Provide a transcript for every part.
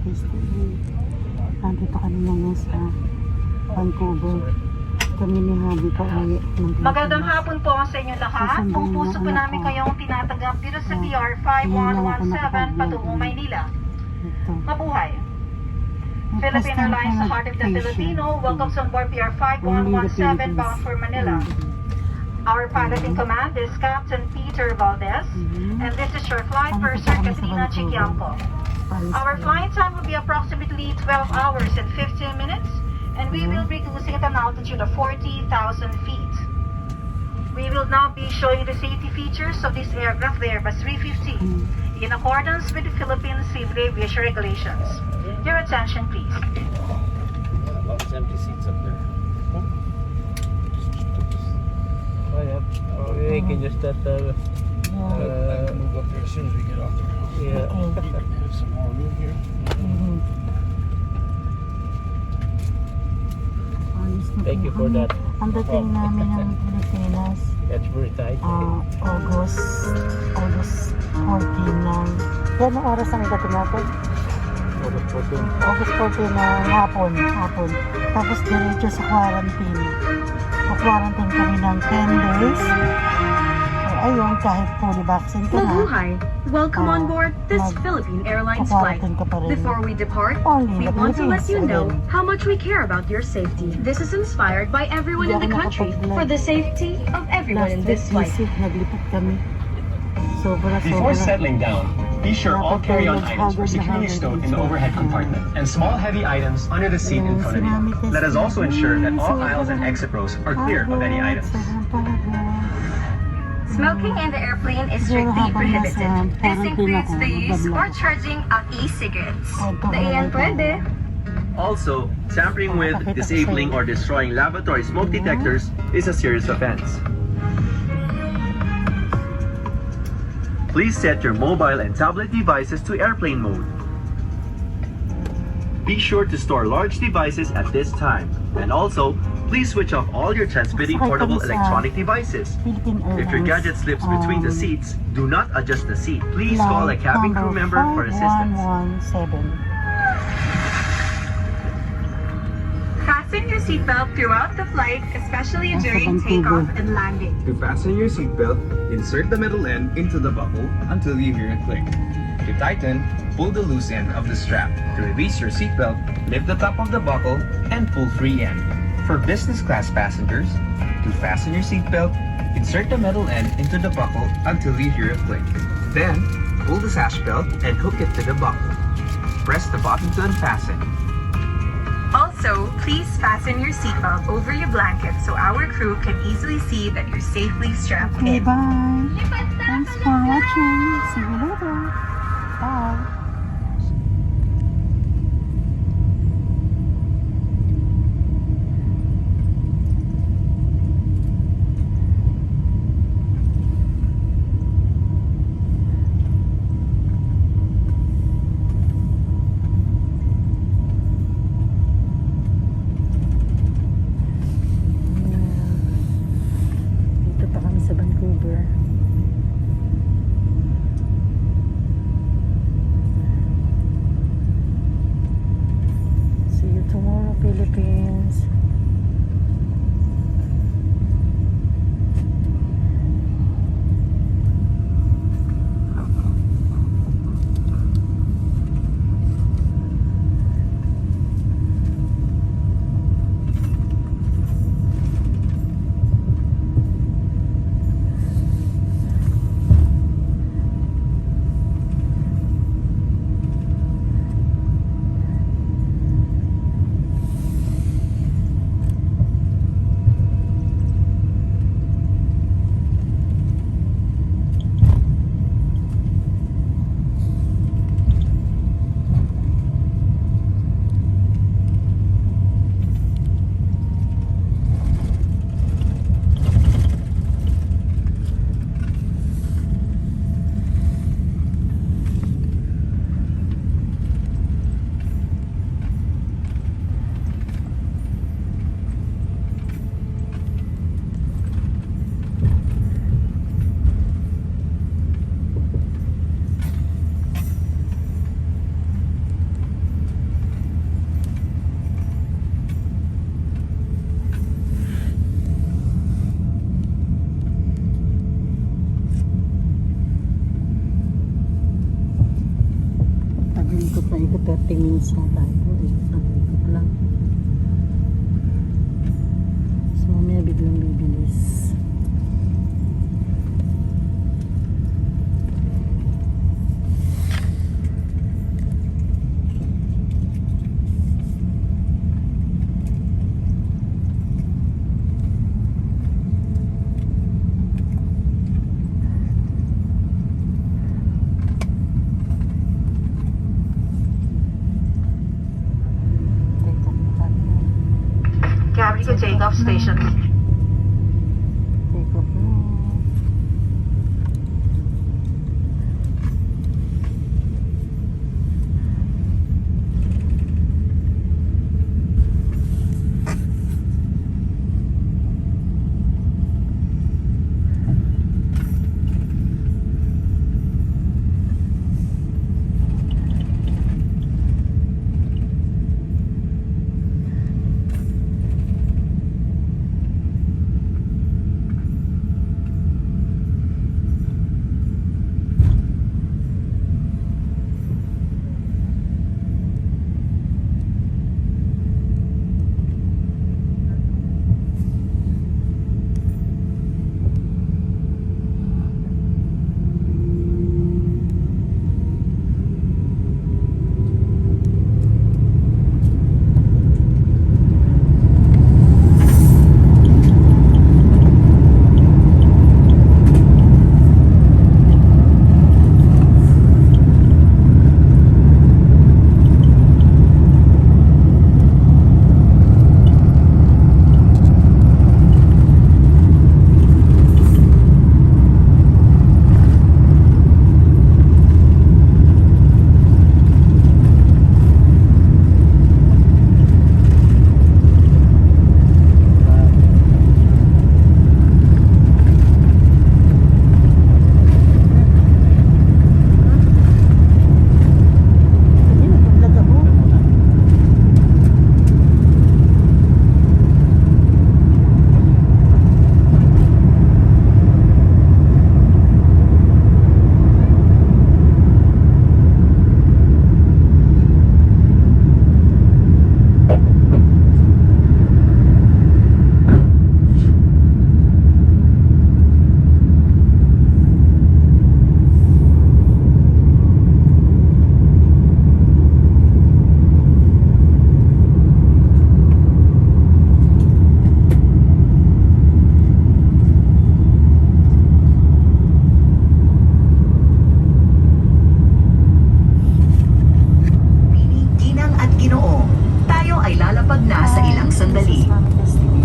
PSTA. Nandito kami ngayon sa Vancouver. Kami ni Habi pa uwi. Magandang hapon po sa inyo lahat. Kung puso po namin kayong tinatanggap dito sa PR 5117 patungong Maynila. Mabuhay! Philippine Airlines sa Heart of the Filipino welcomes on board PR 5117 bound for Manila. Our pilot in command is Captain Peter Valdez, and this is your flight purser, Katrina Chiquiamco. Our flight time will be approximately 12 hours and 15 minutes, and we will be cruising at an altitude of 40,000 feet. We will now be showing the safety features of this aircraft, the Airbus 350, in accordance with the Philippine Civil Aviation Regulations. Your attention, please. Lots of empty seats up there. Oh yeah. Oh, we can just Yeah. I can move up there as soon as we get off the ground. Yeah. We have some more room here. Thank you for that. Ang dating namin ng Pilipinas, That's very tight. August 14 ng... Gano'ng oras ang dating natin? August 14. August 14 ng hapon. Tapos diretso sa quarantine. Quarantine kami ng 10 days. So, ayun, kahit fully vaccine ka na, Mabuhay! Welcome on board this Philippine Airlines flight. quarantine ka pa rin. Before we depart, Only we the want to let you Philippines, know again. how much we care about your safety. This is inspired by everyone in the country for the safety of everyone in this flight. Naglipit kami. Before settling down, be sure all carry-on items are securely stowed in the overhead compartment and small heavy items under the seat in front of you. Let us also ensure that all aisles and exit rows are clear of any items. Smoking in the airplane is strictly prohibited. This includes the use or charging of e-cigarettes. Ayan pwede. Also, tampering with, disabling, or destroying lavatory smoke detectors is a serious offense. Please set your mobile and tablet devices to airplane mode. Be sure to store large devices at this time. And also, please switch off all your transmitting portable electronic devices. If your gadget slips between the seats, do not adjust the seat. Please call a cabin crew member for assistance. 5117. Fasten your seatbelt throughout the flight, especially during takeoff and landing. To fasten your seatbelt, insert the metal end into the buckle until you hear a click. To tighten, pull the loose end of the strap. To release your seatbelt, lift the top of the buckle and pull free end. For business class passengers, to fasten your seatbelt, insert the metal end into the buckle until you hear a click. Then, pull the sash belt and hook it to the buckle. Press the button to unfasten. Also, please fasten your seatbelt over your blanket so our crew can easily see that you're safely strapped Okay, in. bye. Thanks for watching. See you later. Bye. Dito pa kami sa Vancouver. See you tomorrow, Philippines. Philippines na tayo. Ikot lang. So, mamaya biglang bibilis. Cabri to take off station. Take off na.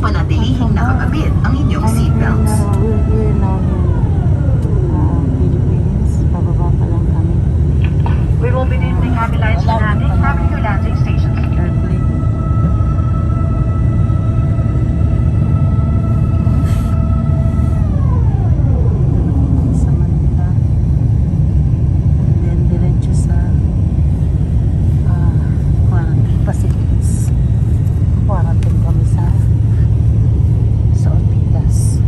panatilihing nakakabit ang inyong seatbelts. We're now in Philippines. Pababa pa lang kami. We will be using Copy Lights landing, Copy to landing stations. Airplane. Sa Manila. And then diretso sa quarantine facilities. Quarantine kami sa Ortigas.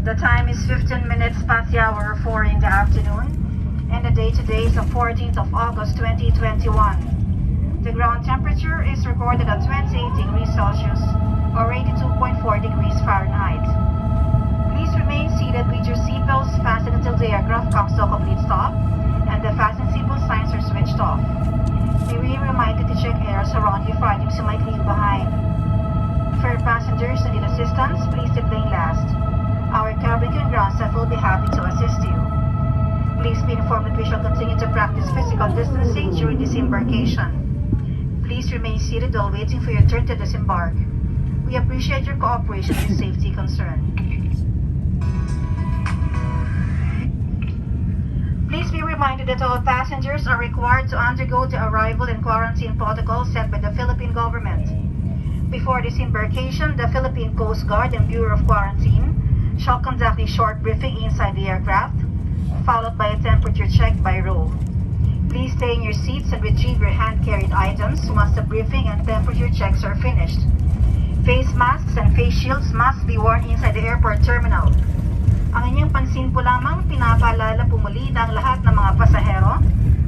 The time is 15 minutes past the hour 4 in the afternoon, and the date today is the 14th of August 2021. The ground temperature is recorded at 28 degrees Celsius or 82.4 degrees Fahrenheit. Please remain seated with your seatbelts fastened until the aircraft comes to a complete stop and the fasten seatbelt signs are switched off. May we remind you to check areas around you for items you might leave behind. For passengers who need assistance, please sit lane last. Our cabin crew and ground staff will be happy to assist you. Please be informed that we shall continue to practice physical distancing during disembarkation. Please remain seated while waiting for your turn to disembark. We appreciate your cooperation and safety concern. Please be reminded that all passengers are required to undergo the arrival and quarantine protocol set by the Philippine government. Before disembarkation, the Philippine Coast Guard and Bureau of Quarantine shall conduct a short briefing inside the aircraft, followed by a temperature check by row. Please stay in your seats and retrieve your hand-carried items once the briefing and temperature checks are finished. Face masks and face shields must be worn inside the airport terminal. Ang inyong pansin po lamang, pinapaalala po muli na ang lahat ng mga pasahero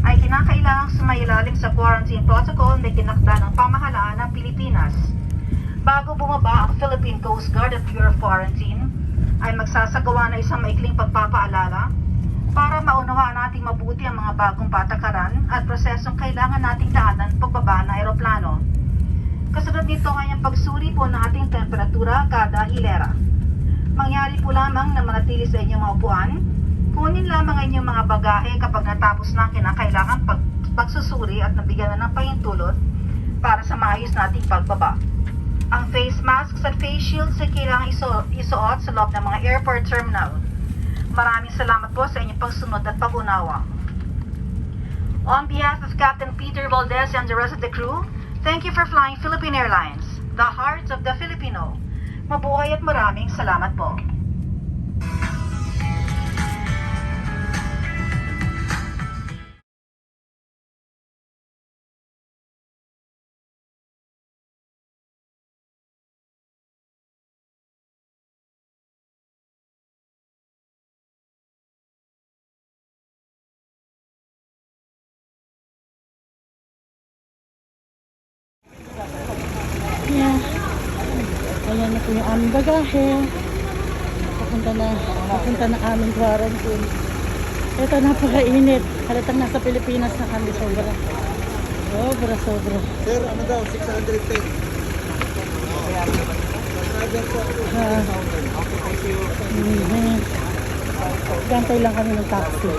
ay kinakailangang sumailalim sa quarantine protocol na tinakda ng pamahalaan ng Pilipinas. Bago bumaba ang Philippine Coast Guard at Bureau of Quarantine, ay magsasagawa na isang maikling pagpapaalala para maunawaan nating mabuti ang mga bagong patakaran at prosesong kailangan nating daanan pagbaba ng aeroplano. Kasunod nito ay ang pagsuri po ng ating temperatura kada hilera. Mangyari po lamang na manatili sa inyong mga upuan, kunin lamang ang inyong mga bagahe kapag natapos na ang kinakailangan pagsusuri at nabigyan na ng pahintulot para sa maayos nating pagbaba. Ang face masks at face shields ay kailangang isuot sa loob ng mga airport terminal. Maraming salamat po sa inyong pagsunod at pag-unawa. On behalf of Captain Peter Valdez and the rest of the crew, thank you for flying Philippine Airlines, the heart of the Filipino. Mabuhay at maraming salamat po. Yeah. Ayan na po yung aming bagahe. Papunta na aming quarantine. Ito, napakainit. Halatang nasa Pilipinas na kami. Sobra. Sir, ano daw? 610. Gantay lang kami ng taxi.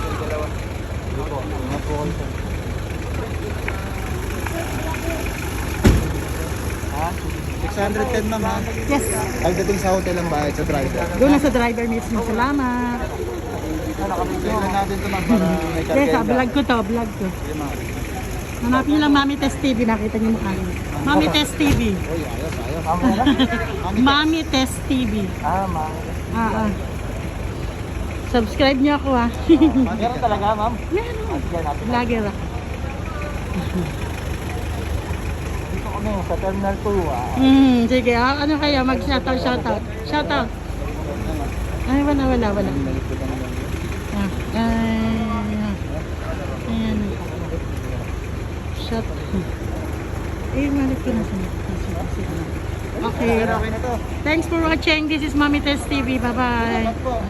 610 ma'am ha? Yes. Pagdating sa hotel ang bayad sa driver. Doon na sa driver mismo. Salamat. Kailan natin ito ma'am para may Yes, vlog ko to. Hanapin niyo lang Mami Test TV. Nakita niyo mukha niyo. Mami Test TV. Mami Test TV. Mami. Subscribe niyo ako ha. Meron talaga ma'am? Meron. Vlogger ako. Dito kami sa Terminal 2 Sige. Ano kaya? Mag-shoutout. Shoutout. Ay, wala. Ayan. Shut. Malik ko na sa Okay. Okay na to. Thanks for watching. This is Mami Test TV. Bye-bye.